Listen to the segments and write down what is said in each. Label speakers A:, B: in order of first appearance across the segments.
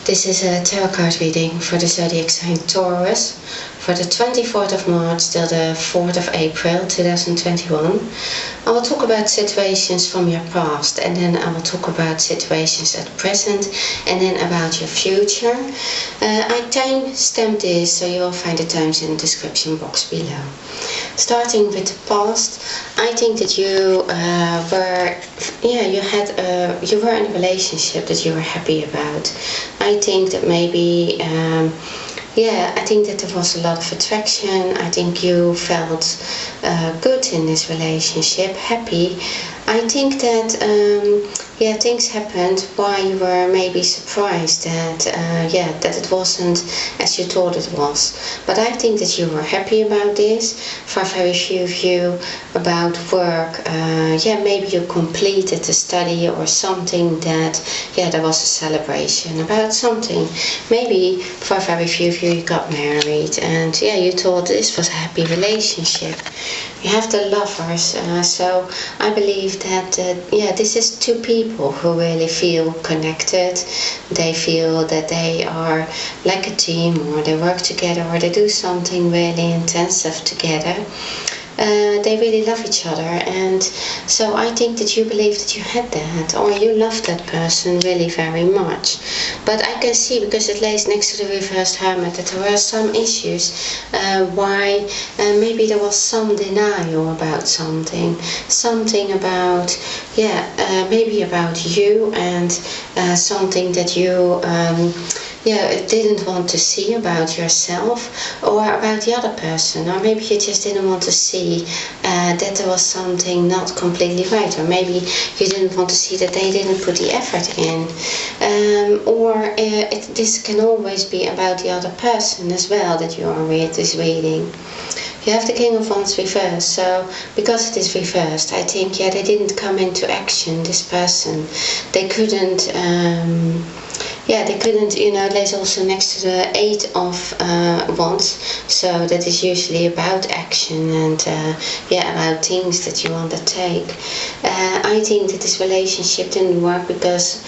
A: This is a tarot card reading for the zodiac sign Taurus for the 24th of March till the 4th of April 2021. I will talk about situations from your past, and then I will talk about situations at present, and then about your future. I time stamped this, so you will find the times in the description box below. Starting with the past, I think that you you were in a relationship that you were happy about. I think that maybe I think that there was a lot of attraction. I think you felt good in this relationship, happy. I think that things happened why you were maybe surprised that that it wasn't as you thought it was. But I think that you were happy about this. For very few of you, about work, maybe you completed a study or something that there was a celebration about something. Maybe for very few of you, you got married and you thought this was a happy relationship. You have the lovers, so I believe that this is two people who really feel connected. They feel that they are like a team, or they work together, or they do something really intensive together. They really love each other, and so I think that you believe that you had that, or you loved that person really very much. But I can see, because it lays next to the reversed Hermit, that there were some issues why maybe there was some denial about something about maybe about you, and something that you didn't want to see about yourself or about the other person, or maybe you just didn't want to see that there was something not completely right, or maybe you didn't want to see that they didn't put the effort in, this can always be about the other person as well that you are with this reading. You have the King of Wands reversed, so because it is reversed, I think they didn't come into action, this person. They couldn't it lays also next to the Eight of Wands, so that is usually about action and about things that you want to take. I think that this relationship didn't work because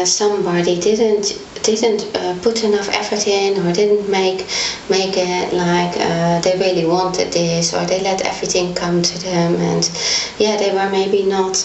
A: somebody didn't put enough effort in, or didn't make it like they really wanted this, or they let everything come to them, and they were maybe not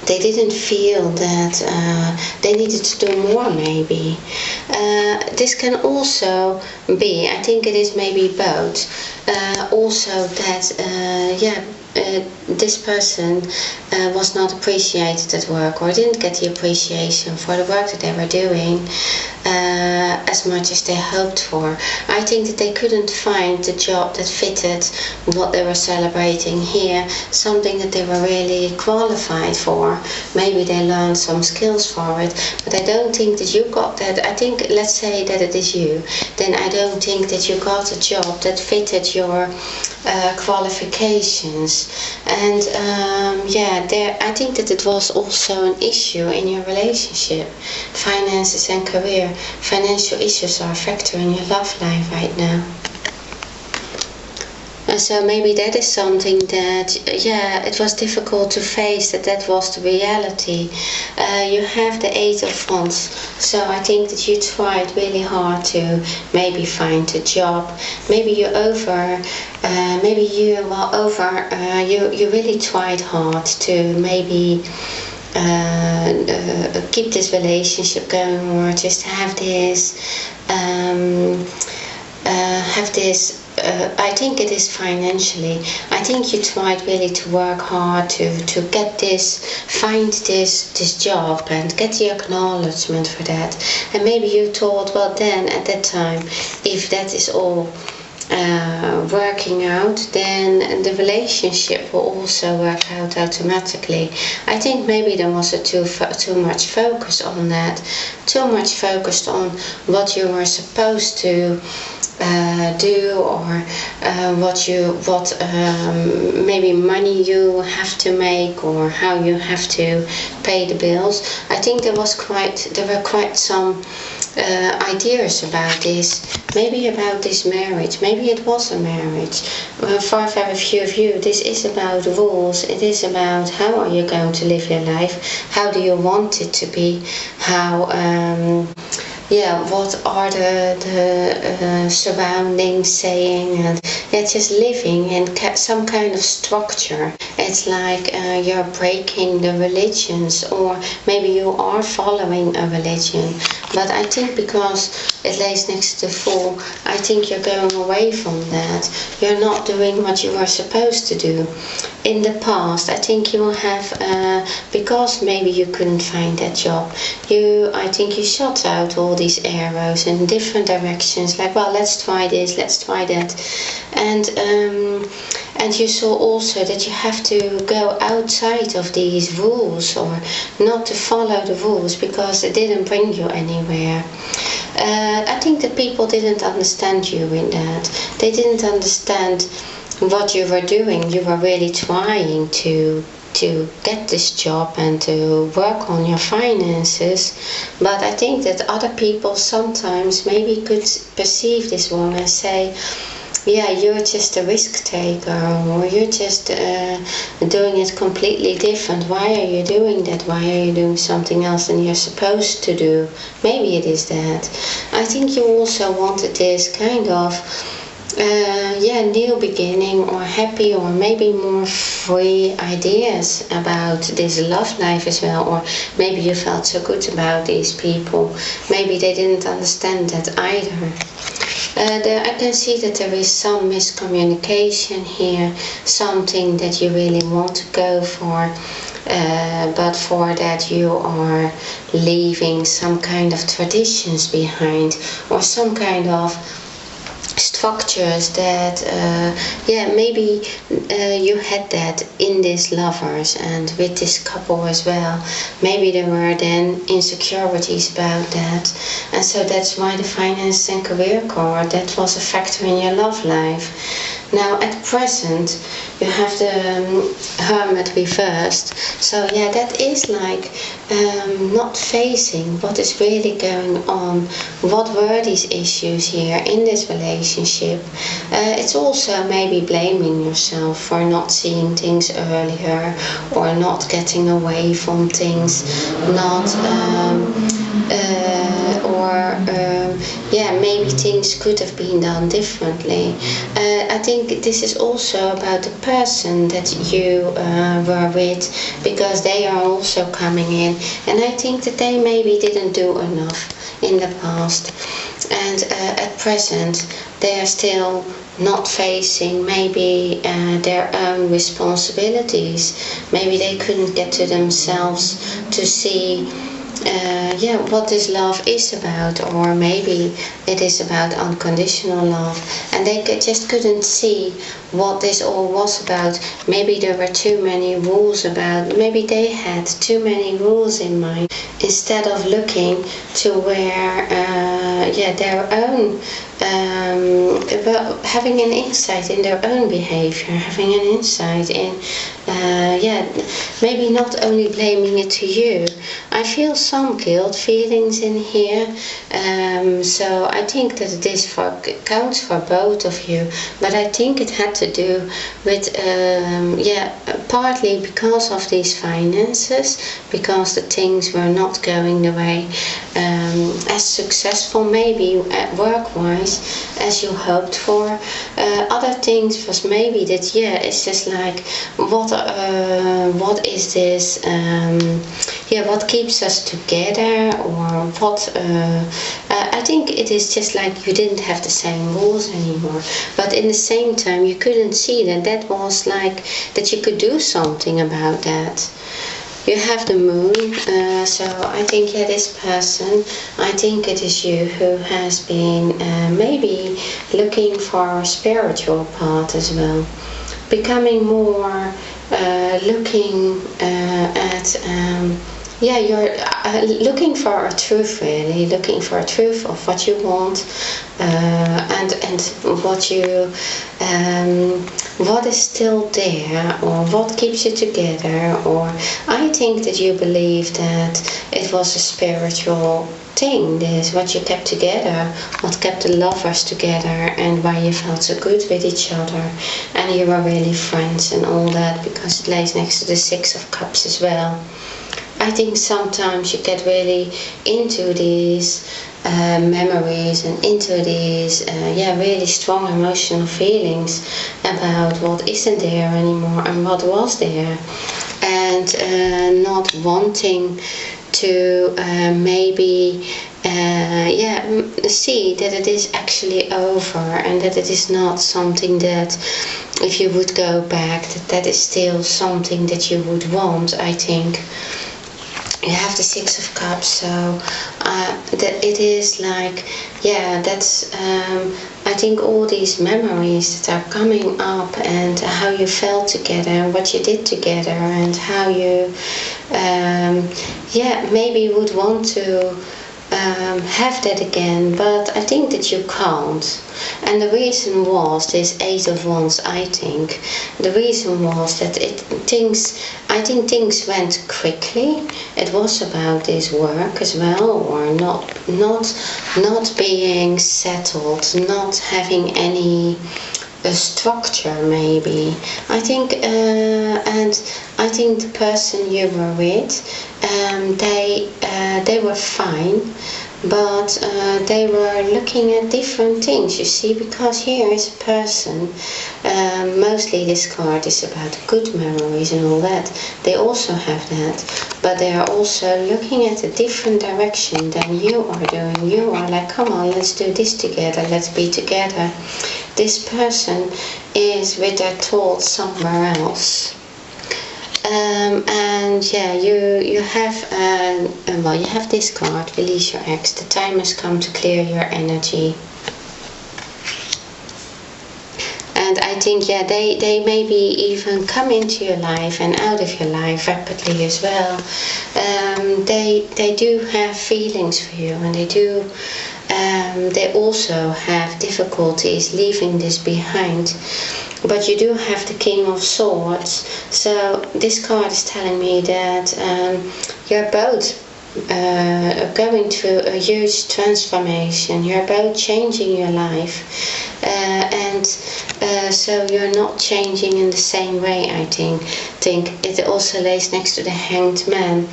A: they didn't feel that they needed to do more, maybe. This can also be, I think it is maybe both, also that this person was not appreciated at work, or didn't get the appreciation for the work that they were doing as much as they hoped for. I think that they couldn't find the job that fitted what they were celebrating here, something that they were really qualified for. Maybe they learned some skills for it, but I don't think that you got that. I think, let's say that it is you, then I don't think that you got a job that fitted your qualifications. And I think that it was also an issue in your relationship. Finances and career. Financial issues are a factor in your love life right now. And so maybe that is something that, it was difficult to face, that was the reality. You have the Eight of Wands, so I think that you tried really hard to maybe find a job. Maybe you really tried hard to maybe keep this relationship going, or just have this I think it is financially. I think you tried really to work hard to get this, find this job and get the acknowledgement for that. And maybe you thought, well, then at that time, if that is all working out, then the relationship will also work out automatically. I think maybe there was too much focus on that, too much focused on what you were supposed to do, or what maybe money you have to make, or how you have to pay the bills. I think there were quite some ideas about this, maybe about this marriage. Maybe it was a marriage. For very few of you, this is about rules. It is about how are you going to live your life, how do you want it to be, how what are the surroundings saying, and just living in some kind of structure. It's like you're breaking the religions, or maybe you are following a religion. But I think because it lays next to the Fool, I think you're going away from that. You're not doing what you were supposed to do. In the past, I think you have, because maybe you couldn't find that job, I think you shot out all these arrows in different directions, like, well, let's try this, let's try that. And you saw also that you have to go outside of these rules, or not to follow the rules, because it didn't bring you anywhere. I think that people didn't understand you in that. They didn't understand what you were doing. You were really trying to get this job and to work on your finances, but I think that other people sometimes maybe could perceive this wrong and say, yeah, you're just a risk taker, or you're just doing it completely different. Why are you doing that? Why are you doing something else than you're supposed to do? Maybe it is that. I think you also wanted this kind of new beginning, or happy, or maybe more free ideas about this love life as well. Or maybe you felt so good about these people, maybe they didn't understand that either. I can see that there is some miscommunication here, something that you really want to go for, but for that you are leaving some kind of traditions behind, or some kind of structures that maybe you had that in these lovers and with this couple as well. Maybe there were then insecurities about that, and so that's why the finance and career card, that was a factor in your love life. Now at present you have the Hermit reversed, so that is like not facing what is really going on. What were these issues here in this relationship? It's also maybe blaming yourself for not seeing things earlier, or not getting away from things, maybe things could have been done differently. I think this is also about the person that you were with, because they are also coming in, and I think that they maybe didn't do enough in the past, and at present they are still not facing maybe their own responsibilities. Maybe they couldn't get to themselves to see what this love is about, or maybe it is about unconditional love, and they just couldn't see what this all was about. Maybe there were too many rules about, maybe they had too many rules in mind, instead of looking to where their own having an insight in their own behavior, having an insight in maybe not only blaming it to you. I feel some guilt feelings in here, so I think that this counts for both of you, but I think it had to do with partly because of these finances, because the things were not going the way as successful, maybe work-wise, as you hoped for. Other things was maybe that it's just like, what is this, what keeps us together, or what I think it is just like you didn't have the same rules anymore, but in the same time you couldn't see that was like that you could do something about that. You have the Moon, so I think this person, I think it is you who has been maybe looking for a spiritual path as well, becoming more looking at yeah, you're looking for a truth, really looking for a truth of what you want, and what you what is still there, or what keeps you together. Or I think that you believe that it was a spiritual thing, this what you kept together, what kept the lovers together, and why you felt so good with each other, and you were really friends and all that, because it lays next to the Six of Cups as well. I think sometimes you get really into these memories and into these really strong emotional feelings about what isn't there anymore and what was there, and not wanting to maybe see that it is actually over, and that it is not something that, if you would go back, that is still something that you would want. I think you have the Six of Cups, so that it is like, that's I think all these memories that are coming up, and how you felt together, and what you did together, and how you maybe would want to have that again, but I think that you can't. And the reason was this Eight of Wands. I think the reason was that I think things went quickly. It was about this work as well, or not being settled, not having any structure, maybe. I think and I think the person you were with, they were fine, but they were looking at different things, you see, because here is a person, mostly this card is about good memories and all that. They also have that, but they are also looking at a different direction than you are doing. You are like, come on, let's do this together, let's be together. This person is with their thoughts somewhere else. You have this card, release your ex. The time has come to clear your energy. And I think, they maybe even come into your life and out of your life rapidly as well. They do have feelings for you, and they also have difficulties leaving this behind. But you do have the King of Swords, so this card is telling me that you're both going through a huge transformation. You're both changing your life, so you're not changing in the same way. I think it also lays next to the Hanged Man.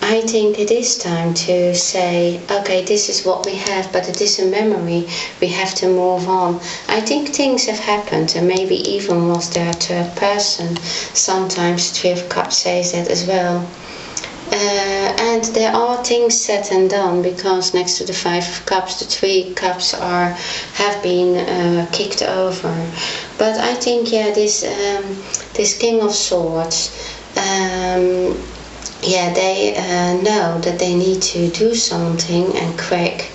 A: I think it is time to say, okay, this is what we have, but it is a memory. We have to move on. I think things have happened, and maybe even was there a third person. Sometimes the Three of Cups says that as well. And there are things said and done, because next to the Five of Cups, the Three Cups have been kicked over. But I think, this King of Swords, they know that they need to do something, and quick,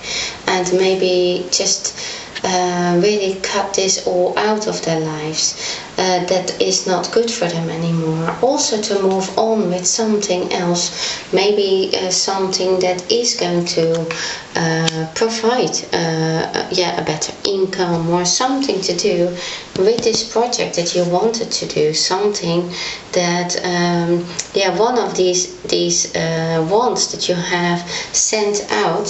A: and maybe just really cut this all out of their lives. That is not good for them anymore. Also to move on with something else, maybe something that is going to provide a better income, or something to do with this project that you wanted to do. Something that one of these wands that you have sent out,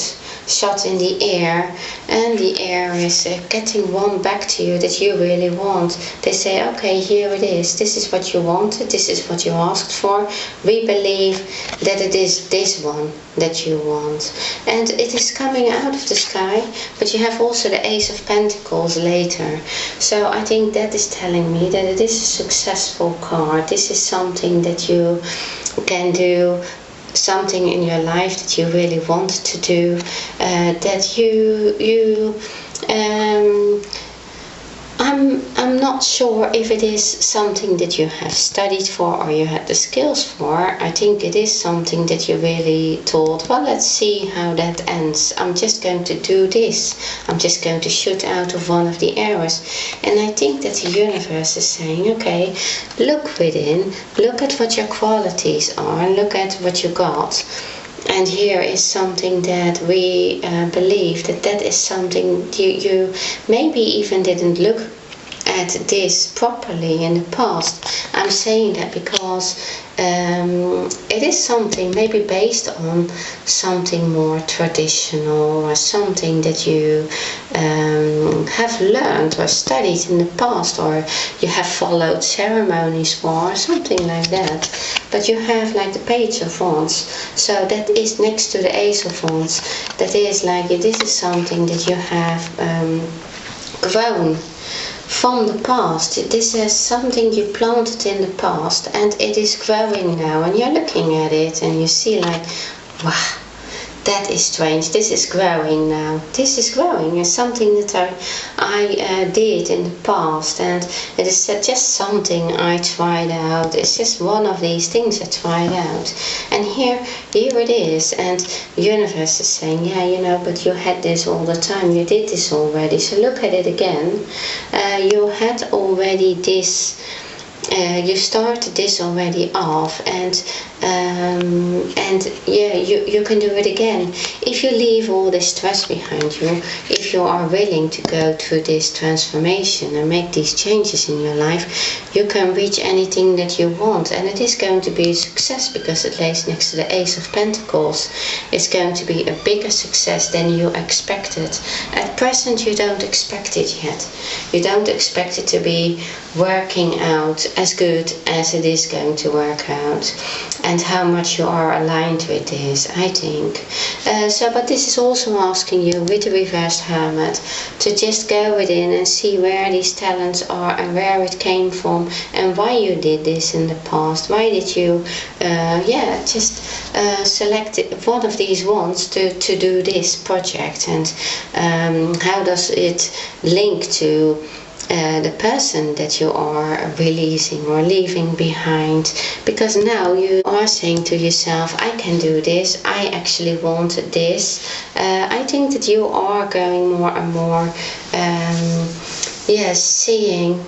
A: shot in the air, and the air is getting one back to you that you really want. They say, okay, here it is, this is what you wanted, this is what you asked for, we believe that it is this one that you want. And it is coming out of the sky, but you have also the Ace of Pentacles later. So I think that is telling me that it is a successful card. This is something that you can do, something in your life that you really want to do, I'm not sure if it is something that you have studied for or you had the skills for. I think it is something that you really thought, well, let's see how that ends. I'm just going to do this. I'm just going to shoot out of one of the arrows. And I think that the universe is saying, okay, look within, look at what your qualities are, look at what you got. And here is something that we believe that is something you maybe even didn't look at this properly in the past. I'm saying that because it is something maybe based on something more traditional or something that you have learned or studied in the past, or you have followed ceremonies for, or something like that. But you have like the Page of Wands, so that is next to the Ace of Wands. That is like, this is something that you have grown from the past. This is something you planted in the past and it is growing now, and you're looking at it and you see like, wow, that is strange, this is growing now. This is growing. It's something that I did in the past, and it is just something I tried out. It's just one of these things I tried out. And here it is, and the universe is saying, yeah, you know, but you had this all the time. You did this already. So look at it again. You had already this. You started this already off, and yeah, you can do it again if you leave all this stress behind you, if you are willing to go through this transformation and make these changes in your life. You can reach anything that you want, and it is going to be a success because it lays next to the Ace of Pentacles. It's going to be a bigger success than you expected. At present you don't expect it yet. You don't expect it to be working out as good as it is going to work out, and how much you are aligned with this, I think. But this is also asking you with the reversed Hermit to just go within and see where these talents are and where it came from and why you did this in the past. Why did you just select one of these ones to do this project, and how does it link to the person that you are releasing or leaving behind? Because now you are saying to yourself, I can do this, I actually want this. I think that you are going more and more seeing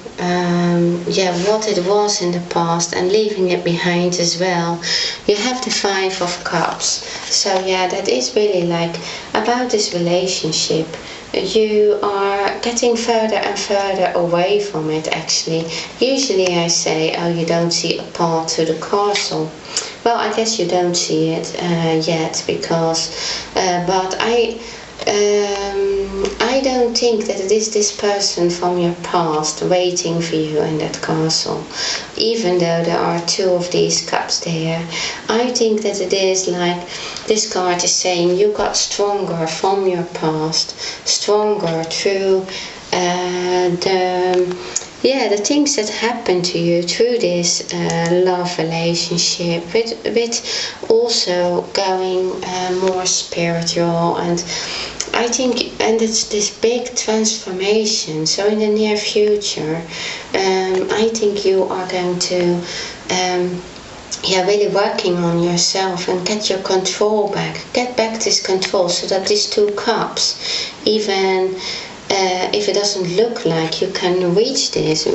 A: what it was in the past and leaving it behind as well. You have the Five of Cups, so yeah, that is really like about this relationship. You are getting further and further away from it, actually. Usually I say, oh, you don't see a path to the castle. Well, I guess you don't see it yet, because but I don't think that it is this person from your past waiting for you in that castle, even though there are two of these cups there. I think that it is like this card is saying you got stronger from your past, stronger through the things that happened to you through this love relationship, with also going more spiritual, and I think, and it's this big transformation. So in the near future, I think you are going to really working on yourself and get your control back, get back this control, so that these two cups, even if it doesn't look like you can reach this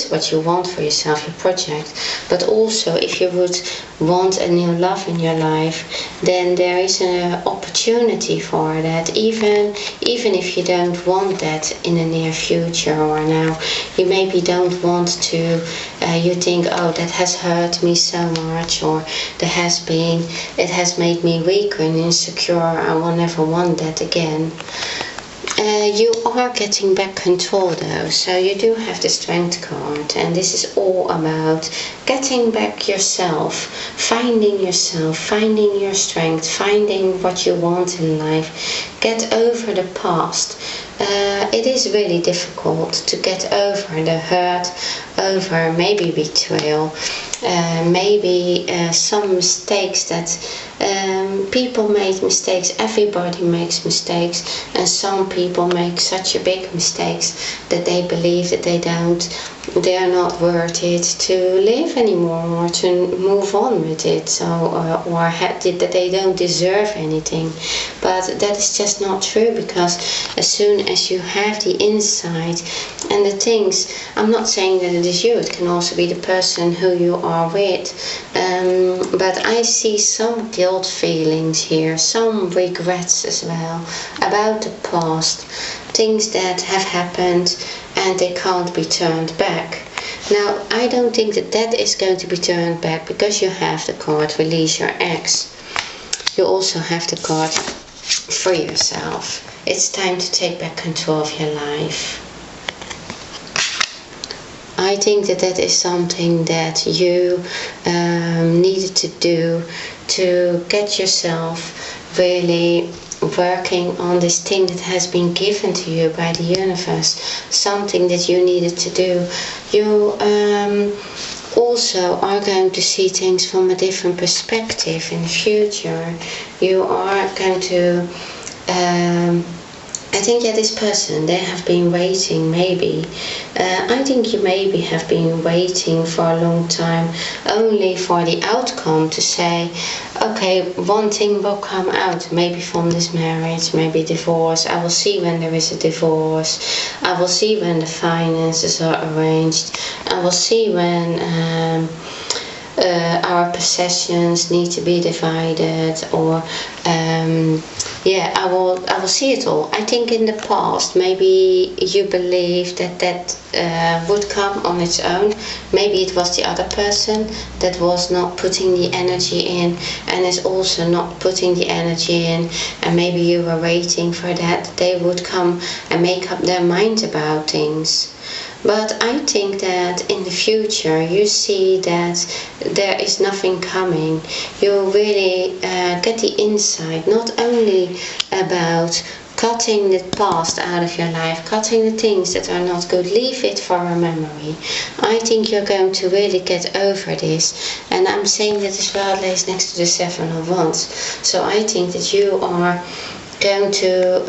A: what you want for yourself, your project, but also if you would want a new love in your life, then there is an opportunity for that, even if you don't want that in the near future or now. You maybe don't want to, you think, oh, that has hurt me so much, or it has made me weaker and insecure, I will never want that again. You are getting back control though, so you do have the Strength card, and this is all about getting back yourself, finding your strength, finding what you want in life. Get over the past. It is really difficult to get over the hurt, over maybe betrayal, maybe some mistakes that people made mistakes, everybody makes mistakes, and some people make such a big mistakes that they believe that they are not worth it to live anymore or to move on with it, so that they don't deserve anything. But that is just not true, because as soon as you have the insight and the things, I'm not saying that it is you, it can also be the person who you are with, but I see some guilt feelings here, some regrets as well about the past, things that have happened and they can't be turned back. Now, I don't think that that is going to be turned back, because you have the card Release Your Ex. You also have the card Free Yourself. It's time to take back control of your life. I think that that is something that you needed to do to get yourself really working on this thing that has been given to you by the universe, something that you needed to do. You also are going to see things from a different perspective in the future. You are going to I think this person, they have been waiting maybe. I think you maybe have been waiting for a long time only for the outcome to say, okay, one thing will come out, maybe from this marriage, maybe divorce. I will see when there is a divorce. I will see when the finances are arranged. I will see when our possessions need to be divided, or I will see it all. I think in the past maybe you believed that would come on its own. Maybe it was the other person that was not putting the energy in and is also not putting the energy in, and maybe you were waiting for that they would come and make up their mind about things. But I think that in the future you see that there is nothing coming. You really get the insight, not only about cutting the past out of your life, cutting the things that are not good, leave it for a memory. I think you're going to really get over this, and I'm saying that as well, it lays next to the Seven of Wands. So I think that you are going to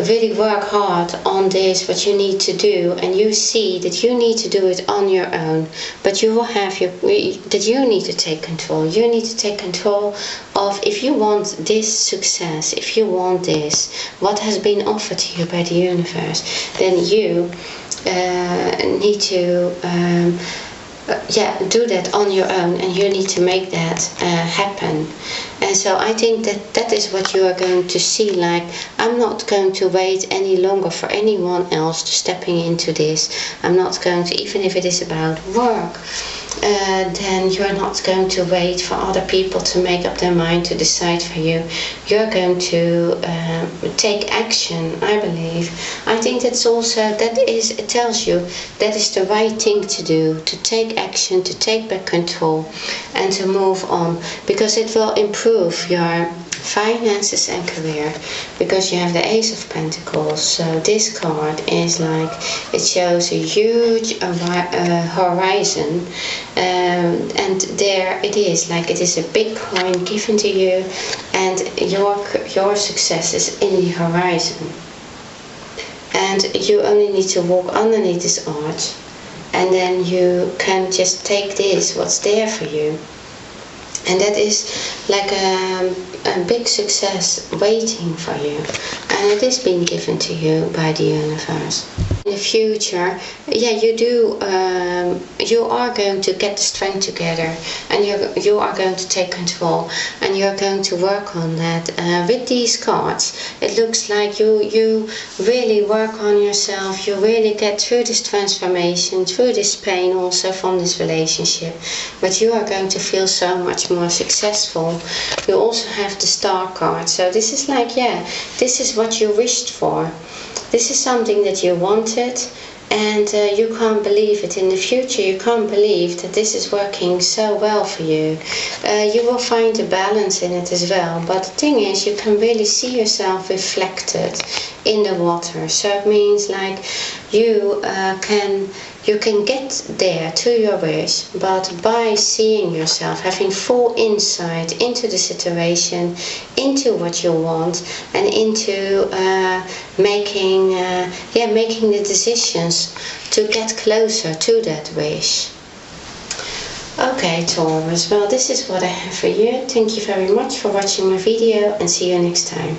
A: really work hard on this, what you need to do, and you see that you need to do it on your own, but you will have that you need to take control. You need to take control of, if you want this success, if you want this, what has been offered to you by the universe, then you need to do that on your own, and you need to make that happen. And so I think that that is what you are going to see. Like, I'm not going to wait any longer for anyone else to stepping into this. I'm not going to, even if it is about work, then you're not going to wait for other people to make up their mind to decide for you. You're going to take action, I believe. I think that's also, it tells you that is the right thing to do, to take action, to take back control, and to move on, because it will improve your finances and career, because you have the Ace of Pentacles. So this card is like, it shows a huge horizon, and there it is, like it is a big coin given to you, and your success is in the horizon, and you only need to walk underneath this arch, and then you can just take this, what's there for you. And that is like a big success waiting for you, and it is being given to you by the universe. In the future, you are going to get the strength together, and you are going to take control, and you're going to work on that. With these cards, it looks like you really work on yourself. You really get through this transformation, through this pain also from this relationship, but you are going to feel so much more successful. You also have the Star card, so this is like, this is what you wished for. This is something that you wanted, and you can't believe it. In the future, you can't believe that this is working so well for you. You will find a balance in it as well, but the thing is, you can really see yourself reflected in the water. So it means like you can You can get there to your wish, but by seeing yourself, having full insight into the situation, into what you want, and into making the decisions to get closer to that wish. Okay, Taurus, well, this is what I have for you. Thank you very much for watching my video, and see you next time.